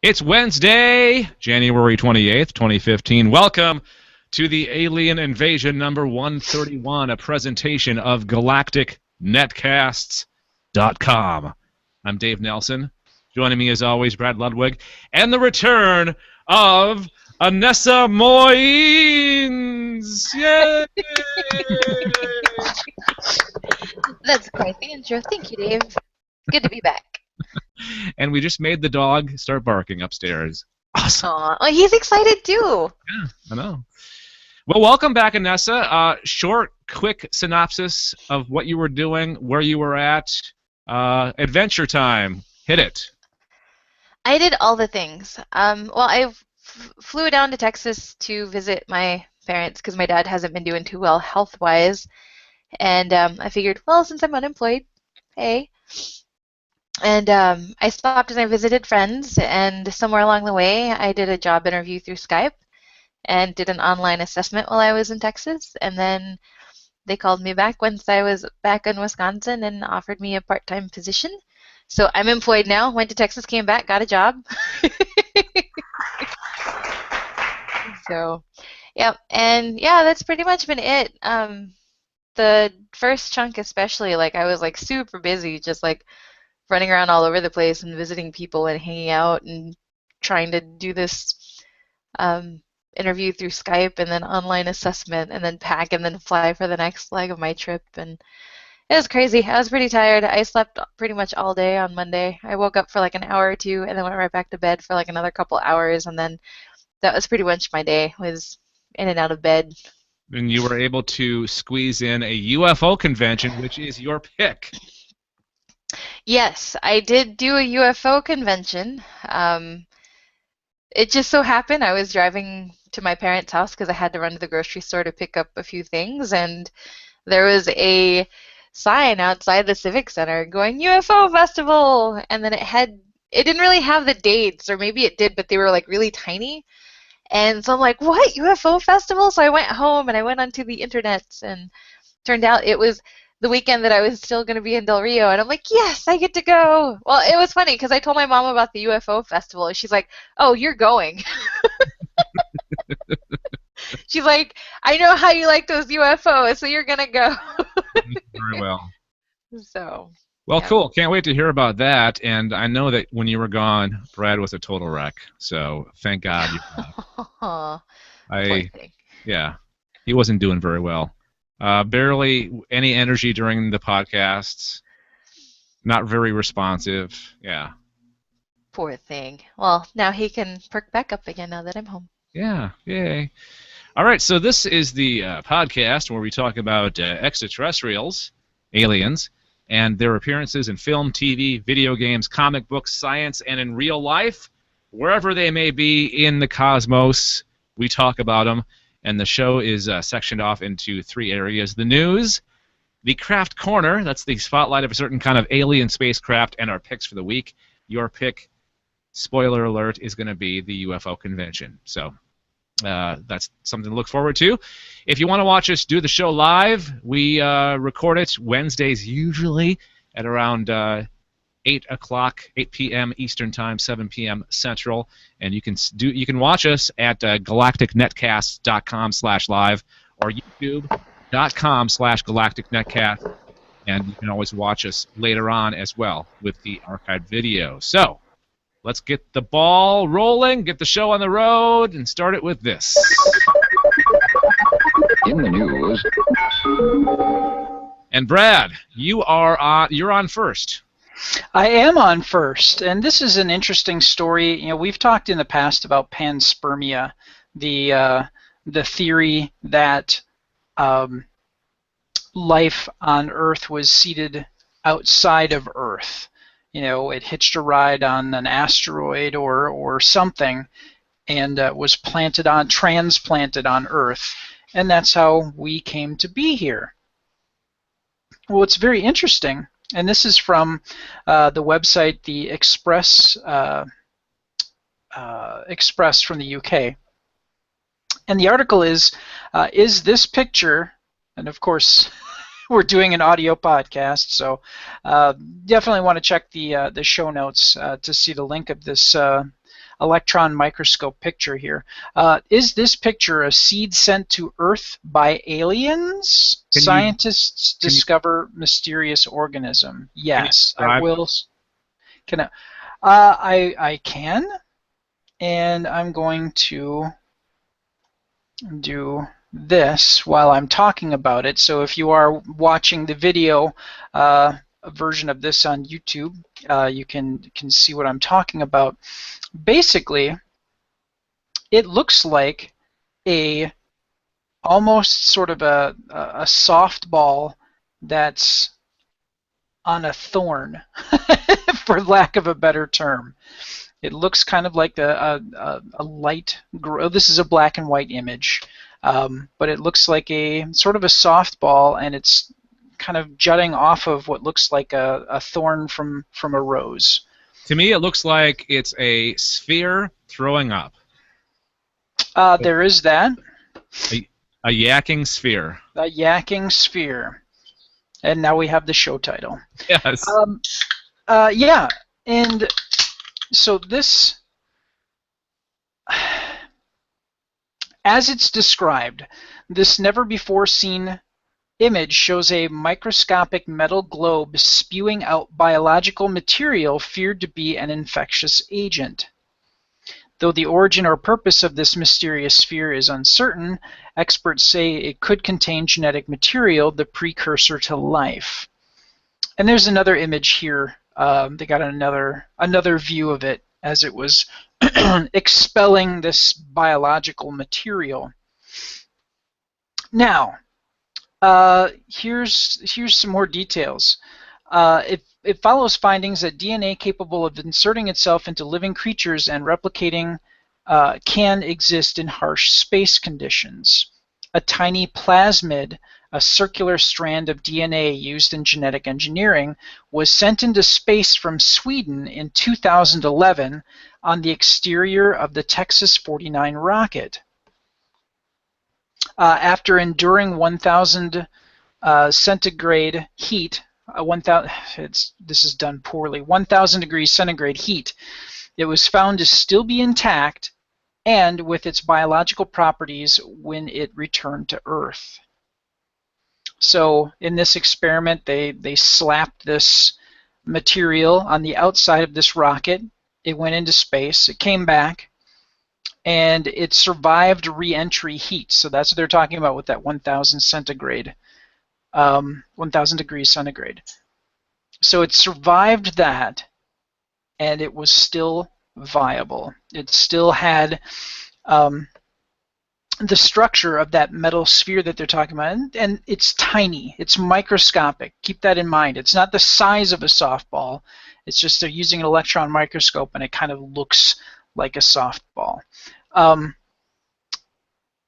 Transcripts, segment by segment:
It's Wednesday, January 28th, 2015. Welcome to the Alien Invasion number 131, a presentation of Galactic Netcasts.com. I'm Dave Nelson. Joining me as always, Brad Ludwig, and the return of Anessa Moines. Yay! That's quite the intro. Thank you, Dave. Good to be back. And we just made the dog start barking upstairs. Awesome. Aw, oh, he's excited too. Yeah, I know. Well, welcome back, Anessa. Short, quick synopsis of what you were doing, where you were at. Adventure time. Hit it. I did all the things. I flew down to Texas to visit my parents because my dad hasn't been doing too well health-wise. And I figured, well, since I'm unemployed, hey. And I stopped and I visited friends, and somewhere along the way, I did a job interview through Skype and did an online assessment while I was in Texas. And then they called me back once I was back in Wisconsin and offered me a part-time position. So I'm employed now, went to Texas, came back, got a job. So, yeah, and yeah, that's pretty much been it. The first chunk especially, like I was like super busy, just like running around all over the place and visiting people and hanging out and trying to do this interview through Skype and then online assessment and then pack and then fly for the next leg of my trip. And it was crazy. I was pretty tired. I slept pretty much all day on Monday. I woke up for like an hour or two and then went right back to bed for like another couple hours, and then that was pretty much my day, was in and out of bed. And you were able to squeeze in a UFO convention, which is your pick. Yes, I did do a UFO convention. It just so happened I was driving to my parents' house because I had to run to the grocery store to pick up a few things, and there was a sign outside the Civic Center going UFO Festival, and then it didn't really have the dates, or maybe it did, but they were like really tiny. And so I'm like, what, UFO Festival? So I went home and I went onto the internet, and turned out it was the weekend that I was still going to be in Del Rio, and I'm like, yes, I get to go. Well, it was funny because I told my mom about the UFO Festival, and she's like, oh, you're going. She's like, I know how you like those UFOs, so you're going to go. Very well. So. Well, yeah. cool. Can't wait to hear about that. And I know that when you were gone, Brad was a total wreck. So thank God you Poor thing. Yeah, he wasn't doing very well. Barely any energy during the podcasts. Not very responsive. Yeah. Poor thing. Well, now he can perk back up again now that I'm home. Yeah. Yay. All right. So this is the podcast where we talk about extraterrestrials, aliens, and their appearances in film, TV, video games, comic books, science, and in real life. Wherever they may be in the cosmos, we talk about them. And the show is sectioned off into three areas: the news, the craft corner, that's the spotlight of a certain kind of alien spacecraft, and our picks for the week. Your pick, spoiler alert, is going to be the UFO convention. So that's something to look forward to. If you want to watch us do the show live, we record it Wednesdays usually at around 8 p.m. Eastern Time, 7 p.m. Central, and you can watch us at galacticnetcasts.com/live or youtube.com/galacticnetcast, and you can always watch us later on as well with the archived video. So let's get the ball rolling, get the show on the road, and start it with this. In the news. And Brad, you're on first. I am on first, and this is an interesting story. You know, we've talked in the past about panspermia, the theory that life on Earth was seeded outside of Earth. You know, it hitched a ride on an asteroid or something, and was transplanted on Earth, and that's how we came to be here. Well, it's very interesting, and this is from the website, the Express from the UK. And the article is this picture, and of course we're doing an audio podcast, so definitely want to check the show notes to see the link of this electron microscope picture here. Is this picture a seed sent to Earth by aliens? Scientists discover mysterious organism. Yes, I will. Can I can, and I'm going to do this while I'm talking about it. So if you are watching the video version of this on YouTube, you can see what I'm talking about. Basically, it looks like almost sort of a softball that's on a thorn, for lack of a better term. It looks kind of like a light gray. This is a black and white image, but it looks like a sort of a softball, and it's kind of jutting off of what looks like a thorn from a rose. To me, it looks like it's a sphere throwing up. There is that. A yacking sphere. A yacking sphere. And now we have the show title. Yes. Yeah, and so this, as it's described, this never-before-seen image shows a microscopic metal globe spewing out biological material feared to be an infectious agent. Though the origin or purpose of this mysterious sphere is uncertain, experts say it could contain genetic material, the precursor to life. And there's another image here. They got another view of it as it was expelling this biological material. Now, here's some more details. It follows findings that DNA capable of inserting itself into living creatures and replicating can exist in harsh space conditions. A tiny plasmid, a circular strand of DNA used in genetic engineering, was sent into space from Sweden in 2011 on the exterior of the Texas 49 rocket. After enduring 1,000 centigrade heat, 1,000 degrees centigrade heat, it was found to still be intact and with its biological properties when it returned to Earth. So in this experiment, they slapped this material on the outside of this rocket. It went into space. It came back, and it survived re-entry heat. So that's what they're talking about with that 1,000 centigrade, 1,000 degrees centigrade. So it survived that, and it was still viable. It still had the structure of that metal sphere that they're talking about, and it's tiny. It's microscopic. Keep that in mind. It's not the size of a softball. It's just they're using an electron microscope, and it kind of looks like a softball.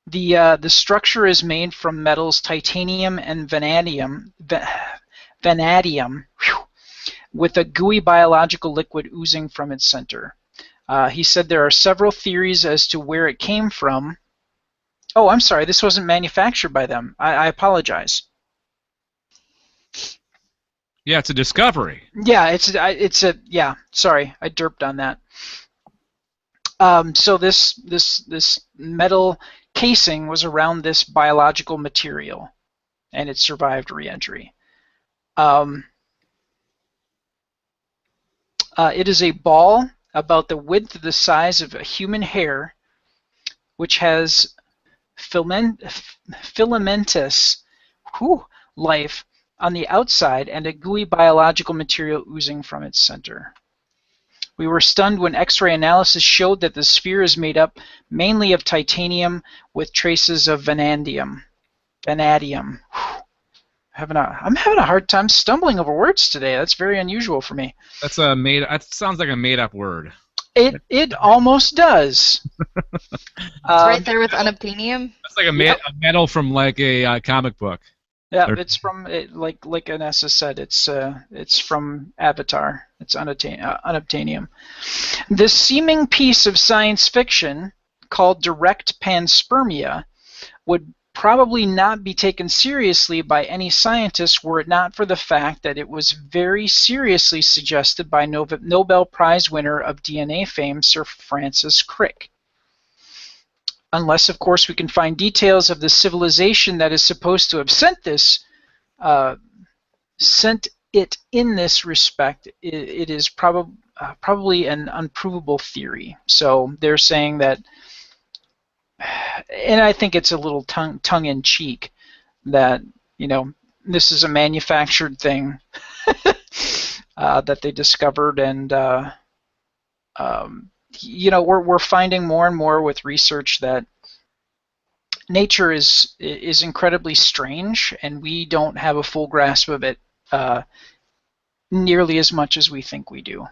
The structure is made from metals titanium and vanadium, with a gooey biological liquid oozing from its center. He said there are several theories as to where it came from. Oh, I'm sorry, this wasn't manufactured by them. I apologize. Yeah, it's a discovery. Yeah, yeah. Sorry, I derped on that. So this metal casing was around this biological material, and it survived re-entry. It is a ball about the width of the size of a human hair, which has filamentous life on the outside and a gooey biological material oozing from its center. We were stunned when X-ray analysis showed that the sphere is made up mainly of titanium with traces of vanadium. Vanadium. I'm having a hard time stumbling over words today. That's very unusual for me. That sounds like a made-up word. It almost does. It's right there with unobtainium. That's like a metal from like a comic book. Yeah, it's from like Anessa said. It's from Avatar. It's unobtainium. This seeming piece of science fiction, called direct panspermia, would probably not be taken seriously by any scientist were it not for the fact that it was very seriously suggested by Nobel Prize winner of DNA fame, Sir Francis Crick. Unless, of course, we can find details of the civilization that is supposed to have sent it in this respect, it is probably an unprovable theory. So they're saying that, and I think it's a little tongue-in-cheek, that, you know, this is a manufactured thing that they discovered, and you know, we're finding more and more with research that nature is incredibly strange, and we don't have a full grasp of it nearly as much as we think we do.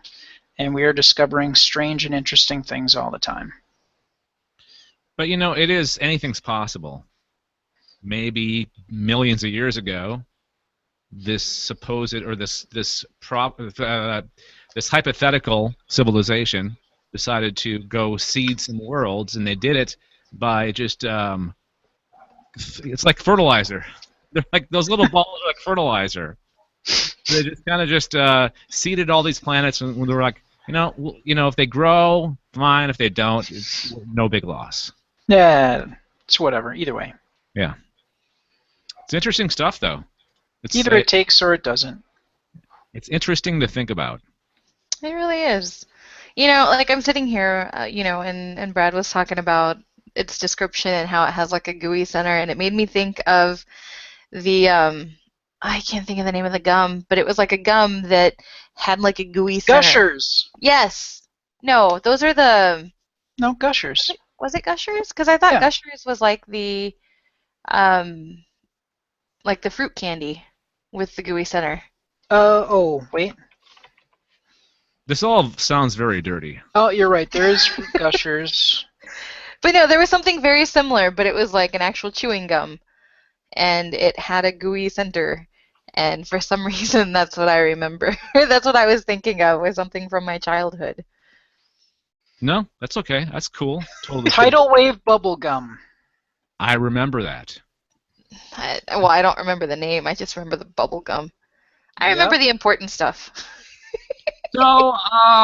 And we are discovering strange and interesting things all the time. But you know, anything's possible. Maybe millions of years ago, this supposed or this hypothetical civilization decided to go seed some worlds, and they did it by just it's like fertilizer. They're like those little balls are like fertilizer. They just kind of seeded all these planets, and they were like, you know, if they grow, fine. If they don't, it's no big loss. Yeah, it's whatever. Either way. Yeah. It's interesting stuff, though. Either it takes or it doesn't. It's interesting to think about. It really is. You know, like I'm sitting here, you know, and Brad was talking about its description and how it has like a gooey center, and it made me think of the I can't think of the name of the gum, but it was like a gum that had like a gooey center. Gushers. Yes. No, those are the. No, Gushers. Was it Gushers? Because I thought Gushers was like the fruit candy with the gooey center. Oh, wait. This all sounds very dirty. Oh, you're right. There is fruit Gushers. But no, there was something very similar, but it was like an actual chewing gum, and it had a gooey center. And for some reason, that's what I remember. That's what I was thinking of, was something from my childhood. No, that's okay. That's cool. Totally. Tidal wave bubble gum. I remember that. I don't remember the name. I just remember the bubble gum. I remember the important stuff. So,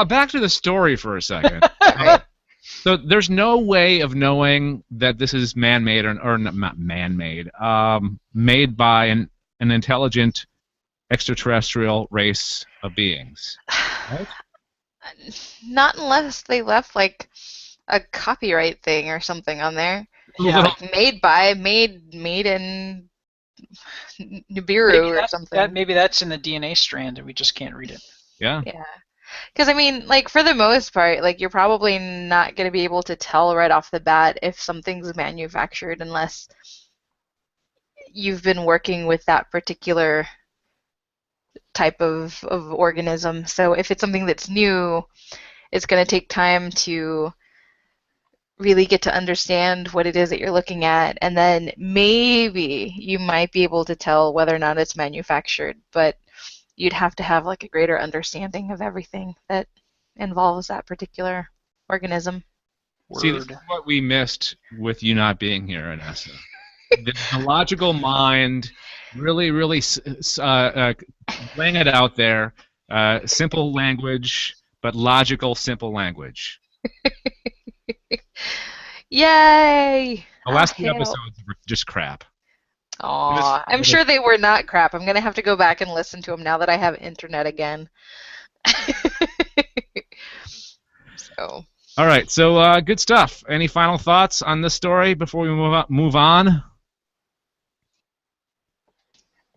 back to the story for a second. So there's no way of knowing that this is man-made or not man-made, made by an intelligent extraterrestrial race of beings, right? Not unless they left like a copyright thing or something on there. Yeah. Like made in Nibiru or something. Maybe that's in the DNA strand and we just can't read it. Yeah. Yeah. Because, I mean, like, for the most part, like, you're probably not going to be able to tell right off the bat if something's manufactured unless you've been working with that particular type of organism. So if it's something that's new, it's going to take time to really get to understand what it is that you're looking at, and then maybe you might be able to tell whether or not it's manufactured, but you'd have to have like a greater understanding of everything that involves that particular organism. See, this is what we missed with you not being here, Anessa. The logical mind, really laying it out there, simple language, but logical, simple language. Yay! The last few episodes were just crap. Aw, I'm sure they were not crap. I'm going to have to go back and listen to them now that I have internet again. So. All right, so good stuff. Any final thoughts on this story before we move on?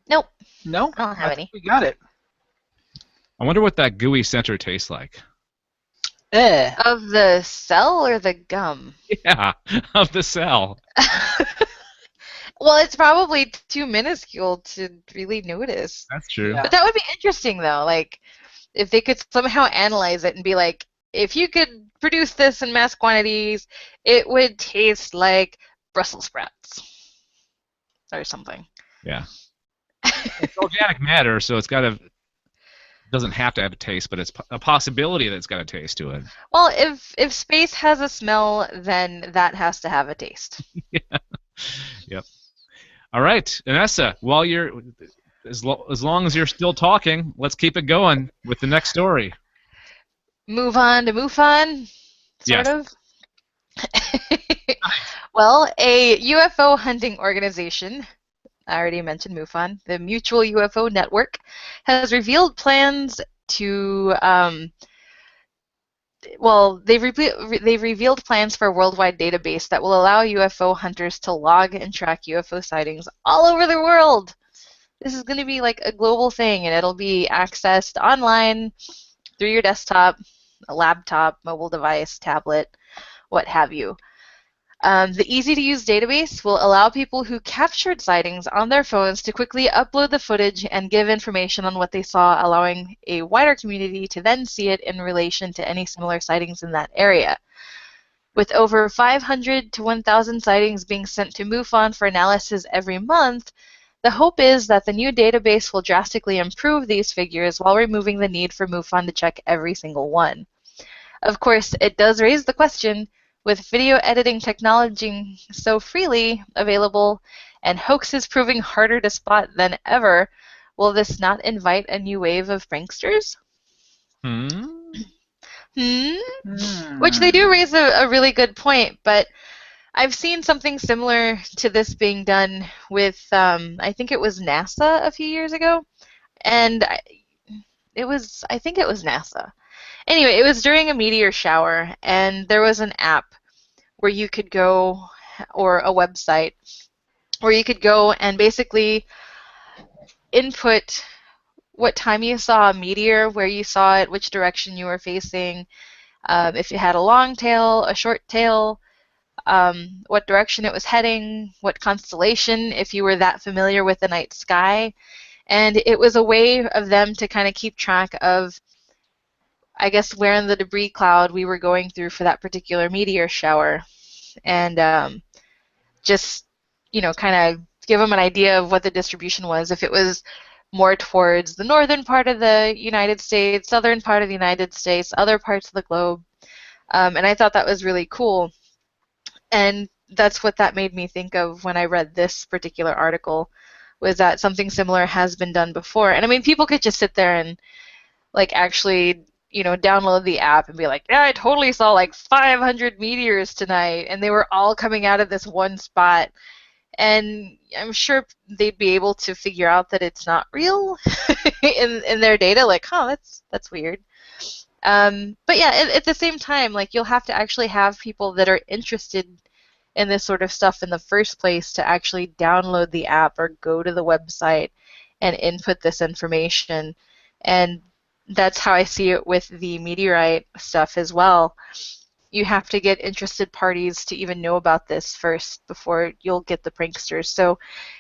Nope. No? I don't have any. We got it. I wonder what that gooey center tastes like. Of the cell or the gum? Yeah, of the cell. Well, it's probably too minuscule to really notice. That's true. Yeah. But that would be interesting, though. Like, if they could somehow analyze it and be like, if you could produce this in mass quantities, it would taste like Brussels sprouts or something. Yeah. It's organic matter, so it's doesn't have to have a taste, but it's a possibility that it's got a taste to it. Well, if space has a smell, then that has to have a taste. Yeah. Yep. All right, Vanessa, while you're as long as you're still talking, let's keep it going with the next story. Move on to Mufon, sort Yes. of. Well, a UFO hunting organization, I already mentioned MUFON, the Mutual UFO Network, has revealed plans to, they've revealed plans for a worldwide database that will allow UFO hunters to log and track UFO sightings all over the world. This is going to be like a global thing, and it'll be accessed online through your desktop, a laptop, mobile device, tablet, what have you. The easy-to-use database will allow people who captured sightings on their phones to quickly upload the footage and give information on what they saw, allowing a wider community to then see it in relation to any similar sightings in that area. With over 500 to 1,000 sightings being sent to MUFON for analysis every month, the hope is that the new database will drastically improve these figures while removing the need for MUFON to check every single one. Of course, it does raise the question, with video editing technology so freely available and hoaxes proving harder to spot than ever, will this not invite a new wave of pranksters? Which they do raise a really good point, but I've seen something similar to this being done with, I think it was NASA a few years ago, and I think it was NASA. Anyway, it was during a meteor shower, and there was an app where you could go, or a website, where you could go and basically input what time you saw a meteor, where you saw it, which direction you were facing, if it had a long tail, a short tail, what direction it was heading, what constellation, if you were that familiar with the night sky. And it was a way of them to kind of keep track of, I guess, where in the debris cloud we were going through for that particular meteor shower. And just, kind of give them an idea of what the distribution was. If it was more towards the northern part of the United States, southern part of the United States, other parts of the globe. And I thought that was really cool. And that's what that made me think of when I read this particular article, was that something similar has been done before. And I mean, people could just sit there and actually, download the app and be like, yeah, I totally saw like 500 meteors tonight, and they were all coming out of this one spot. And I'm sure they'd be able to figure out that it's not real in their data, like, that's weird. But yeah, at the same time, you'll have to actually have people that are interested in this sort of stuff in the first place to actually download the app or go to the website and input this information. And that's how I see it with the meteorite stuff as well. You have to get interested parties to even know about this first before you'll get the pranksters. So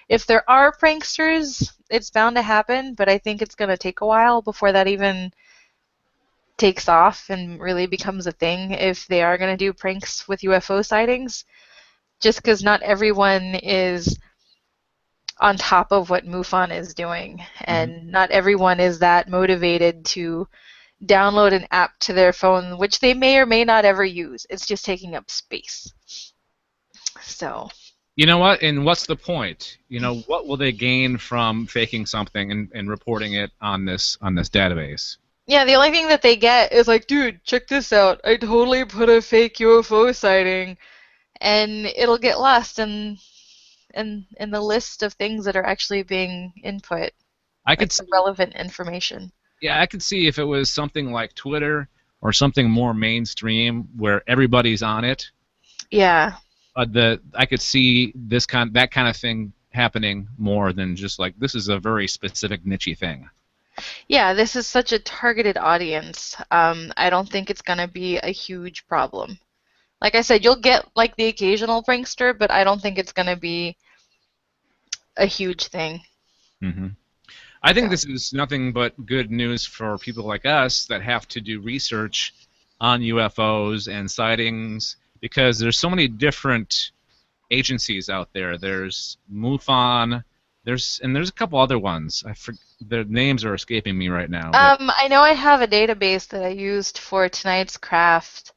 if there are pranksters, it's bound to happen, but I think it's going to take a while before that even takes off and really becomes a thing, if they are going to do pranks with UFO sightings, just because not everyone is on top of what MUFON is doing, and not everyone is that motivated to download an app to their phone, which they may or may not ever use. It's just taking up space. So. You know what? And what's the point? What will they gain from faking something and reporting it on this database? Yeah, the only thing that they get is like, dude, check this out. I totally put a fake UFO sighting, and it'll get lost in the list of things that are actually being input. I could see relevant information. Yeah, I could see if it was something like Twitter or something more mainstream where everybody's on it. Yeah. I could see that kind of thing happening more than just like, this is a very specific niche-y thing. Yeah, this is such a targeted audience. I don't think it's going to be a huge problem. Like I said, you'll get the occasional prankster, but I don't think it's going to be a huge thing. I think this is nothing but good news for people like us that have to do research on UFOs and sightings, because there's so many different agencies out there. There's MUFON, there's a couple other ones. Their names are escaping me right now. I know I have a database that I used for tonight's craft.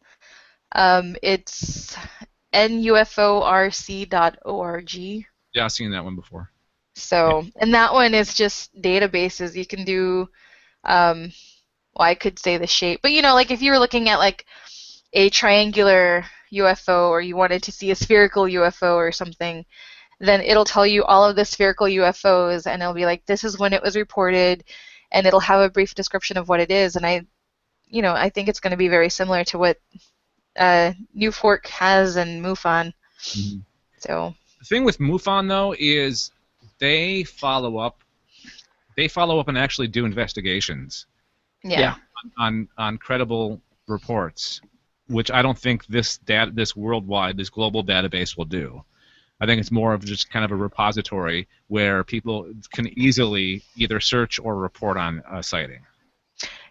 It's nuforc.org. Yeah, I've seen that one before. So, and that one is just databases. You can do, well, I could say the shape, but like if you were looking at like a triangular UFO or you wanted to see a spherical UFO or something, then it'll tell you all of the spherical UFOs and it'll be like, this is when it was reported, and it'll have a brief description of what it is. And I think it's going to be very similar to what New Fork has and Mufon. Mhm. So The thing with Mufon though is they follow up and actually do investigations yeah. on credible reports, which I don't think this global database will do. I think it's more of just kind of a repository where people can easily either search or report on a sighting.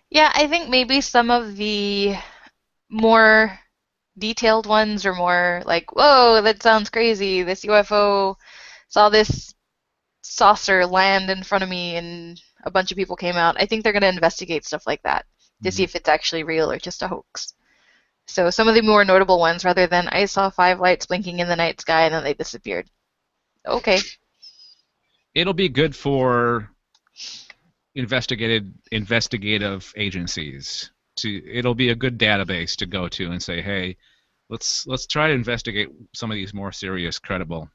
Yeah, I think maybe some of the more detailed ones are more like, whoa, that sounds crazy. This UFO saw this saucer land in front of me and a bunch of people came out. I think they're going to investigate stuff like that to see if it's actually real or just a hoax. So some of the more notable ones, rather than I saw 5 lights blinking in the night sky and then they disappeared. Okay. It'll be good for investigative agencies. It'll be a good database to go to and say, hey, let's try to investigate some of these more serious, credible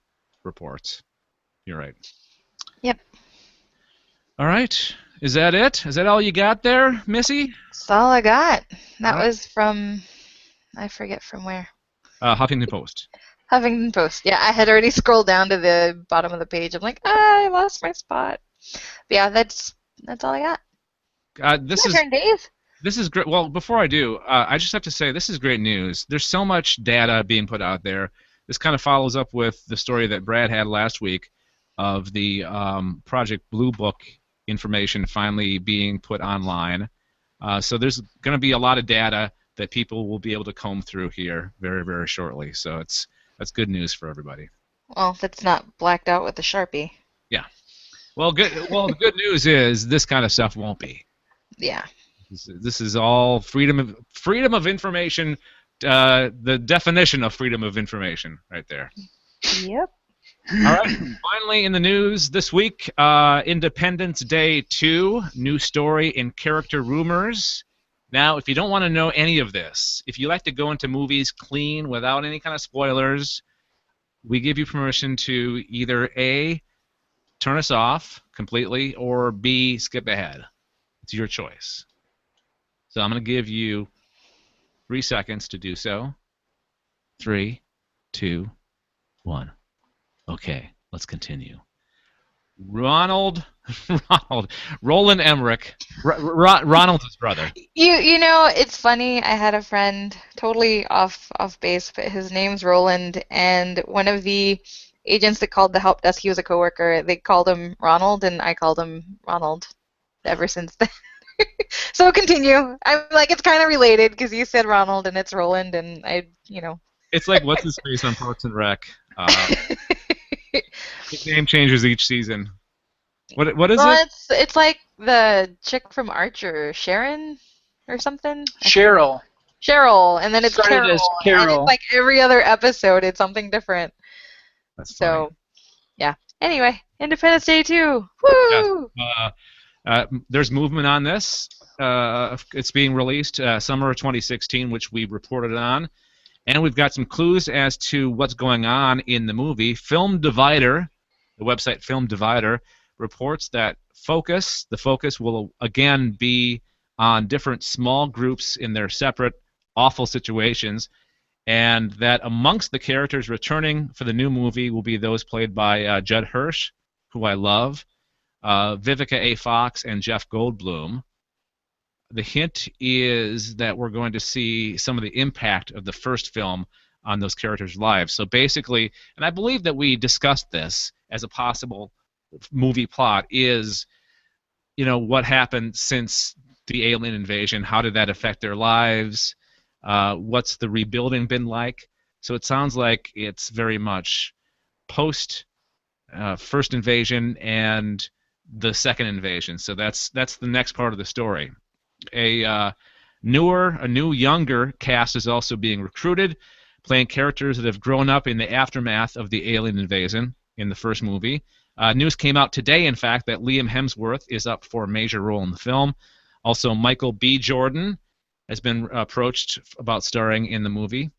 reports. You're right. Yep. All right. Is that it? Is that all you got there, Missy? That's all I got. That All right. was from, I forget from where. Huffington Post. Huffington Post. Yeah, I had already scrolled down to the bottom of the page. I'm like, I lost my spot. But yeah, that's all I got. This Your turn, Dave. This is great. Well, before I do, I just have to say this is great news. There's so much data being put out there. This kind of follows up with the story that Brad had last week of the Project Blue Book information finally being put online. So there's going to be a lot of data that people will be able to comb through here very, very shortly. So that's good news for everybody. Well, that's not blacked out with a Sharpie. Yeah. Well, good. Well, the good news is this kind of stuff won't be. Yeah. This is all freedom of information. The definition of freedom of information, right there. Yep. All right. Finally, in the news this week, Independence Day 2, new story and character rumors. Now, if you don't want to know any of this, if you like to go into movies clean without any kind of spoilers, we give you permission to either A, turn us off completely, or B, skip ahead. It's your choice. So I'm going to give you 3 seconds to do so. 3, 2, 1. Okay, let's continue. Roland Emmerich. Ronald's his brother. You know, it's funny. I had a friend totally off base, but his name's Roland, and one of the agents that called the help desk, he was a coworker. They called him Ronald, and I called him Ronald ever since then. So continue. I'm like, it's kind of related because you said Ronald and it's Roland, and It's like what's his face on Parks and Rec. His name changes each season. What is it? It's like the chick from Archer, Sharon or something. Cheryl. Cheryl, and then it's Started Carol. as Carol. And it's like every other episode, it's something different. That's funny. So, yeah. Anyway, Independence Day 2. Woo! Yes. There's movement on this. It's being released summer of 2016, which we reported on. And we've got some clues as to what's going on in the movie. Film Divider, the website Film Divider, reports that the focus will again be on different small groups in their separate awful situations, and that amongst the characters returning for the new movie will be those played by Judd Hirsch, who I love, Vivica A. Fox, and Jeff Goldblum. The hint is that we're going to see some of the impact of the first film on those characters' lives. So basically, and I believe that we discussed this as a possible movie plot, is, what happened since the alien invasion? How did that affect their lives? What's the rebuilding been like? So it sounds like it's very much post first invasion and the second invasion. So that's the next part of the story. A new, younger cast is also being recruited, playing characters that have grown up in the aftermath of the alien invasion. in the first movie. News came out today, in fact, that Liam Hemsworth is up for a major role in the film. Also, Michael B. Jordan has been approached about starring in the movie.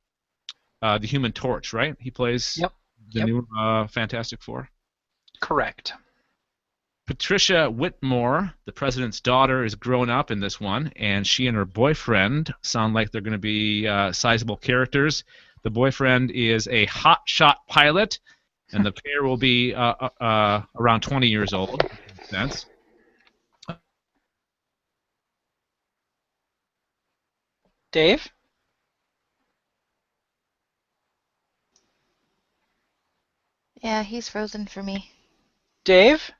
The Human Torch, right? He plays the new Fantastic Four. Correct. Patricia Whitmore, the president's daughter, is grown up in this one, and she and her boyfriend sound like they're going to be sizable characters. The boyfriend is a hotshot pilot, and the pair will be around 20 years old. Makes sense. Dave? Yeah, he's frozen for me. Dave?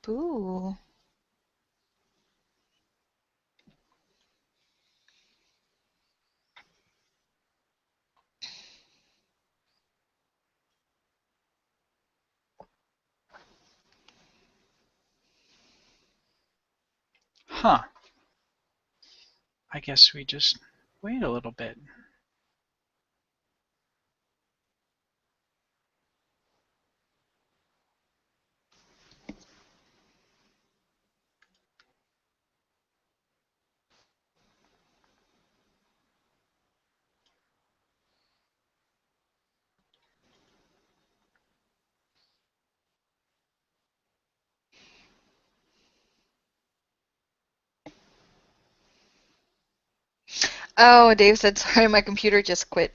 Boo. Huh. I guess we just wait a little bit. Oh, Dave said, sorry, my computer just quit.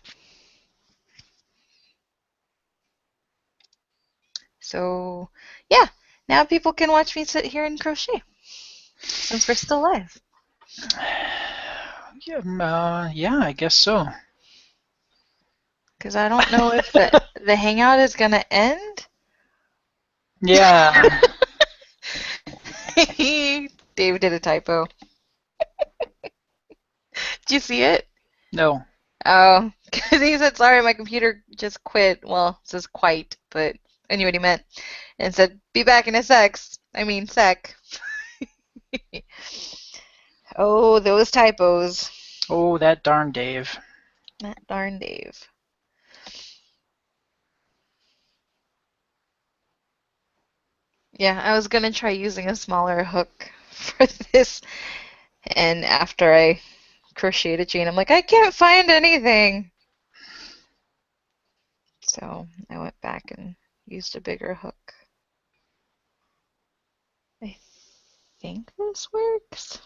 So, yeah, now people can watch me sit here and crochet, since we're still live. Yeah, I guess so. Because I don't know if the hangout is going to end. Yeah. Dave did a typo. Did you see it? No. Oh, because he said, sorry, my computer just quit. Well, it says quite, but I knew what he meant. And said, be back in a sec. Oh, those typos. Oh, that darn Dave. That darn Dave. Yeah, I was gonna try using a smaller hook for this, and after I crocheted a chain, I'm like, I can't find anything. So I went back and used a bigger hook. I think this works.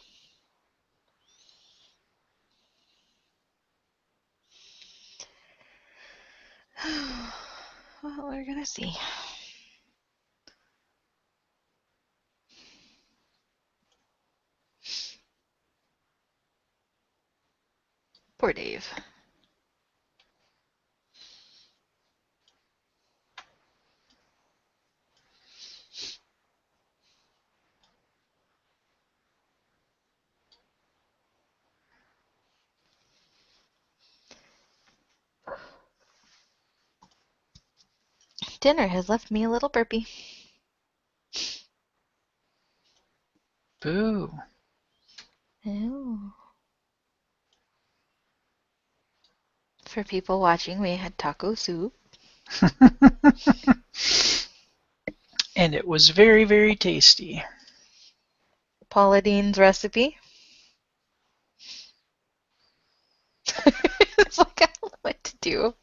Well, we're gonna see. Poor Dave. Dinner has left me a little burpy. Boo. Oh. For people watching, we had taco soup. And it was very, very tasty. Paula Dean's recipe. It's like I don't know what to do.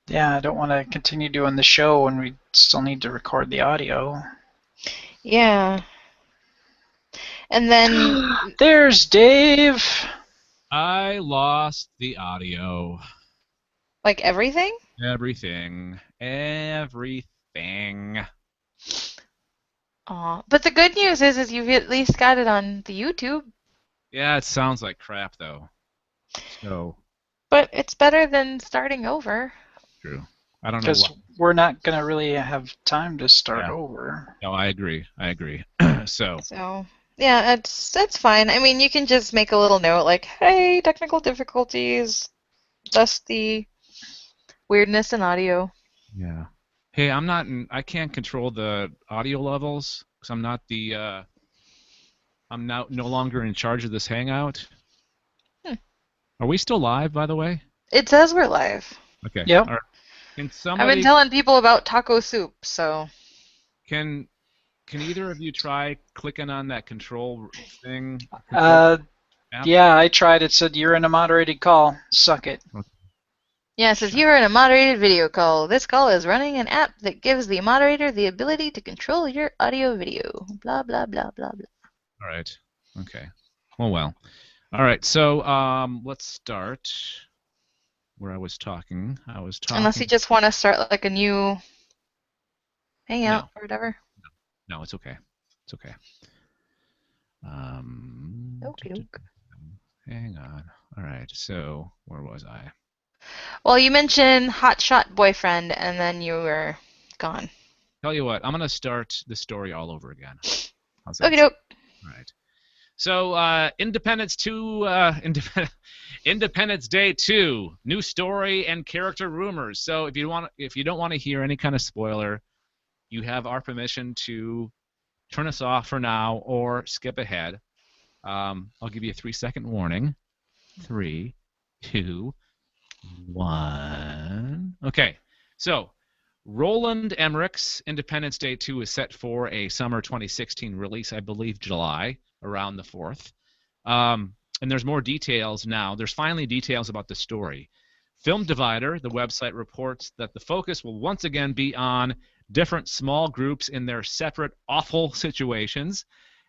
Yeah, I don't want to continue doing the show when we still need to record the audio. Yeah. And then There's Dave. I lost the audio. like everything? Everything. Aw. But the good news is you've at least got it on the YouTube. Yeah, it sounds like crap, though. So, But it's better than starting over. true. I don't know Because what. we're not going to really have time to start Yeah. over. No, I agree. So, So yeah, that's fine. I mean, you can just make a little note like, hey, technical difficulties, thus the weirdness in audio. yeah. Hey, I'm not. I can't control the audio levels because I'm not the. I'm now no longer in charge of this hangout. Hmm. Are we still live, by the way? It says we're live. Okay. Yep. All right. Can I've been somebody telling people about taco soup, so. can can either of you try clicking on that control thing? Control Uh, app. yeah, I tried. It said you're in a moderated call. Suck it. Yeah, it says you are in a moderated video call. This call is running an app that gives the moderator the ability to control your audio video. Blah, blah, blah, blah, blah. All right. Okay. Well. All right. So let's start where I was talking. I was Unless you talking. just want to start like a new hangout No. or whatever. No. It's okay. It's okay. Okay, doke. Hang on. All right. So where was I? Well, you mentioned hotshot boyfriend, and then you were gone. Tell you what. I'm gonna start the story all over again. How's that Okay, sound? doke. All right. So Independence Day 2, new story and character rumors. So if you don't want to hear any kind of spoiler, you have our permission to turn us off for now or skip ahead. I'll give you a 3-second warning. 3, 2, 1. Okay. So Roland Emmerich's Independence Day 2 is set for a summer 2016 release, I believe July, around the 4th. And there's more details now. There's finally details about the story. Film Divider, the website, reports that the focus will once again be on different small groups in their separate awful situations,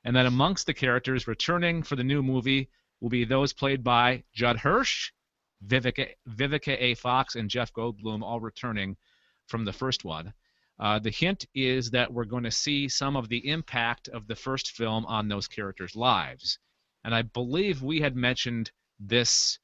and that amongst the characters returning for the new movie will be those played by Judd Hirsch, Vivica A. Fox, and Jeff Goldblum, all returning from the first one. The hint is that we're going to see some of the impact of the first film on those characters' lives. And I believe we had mentioned this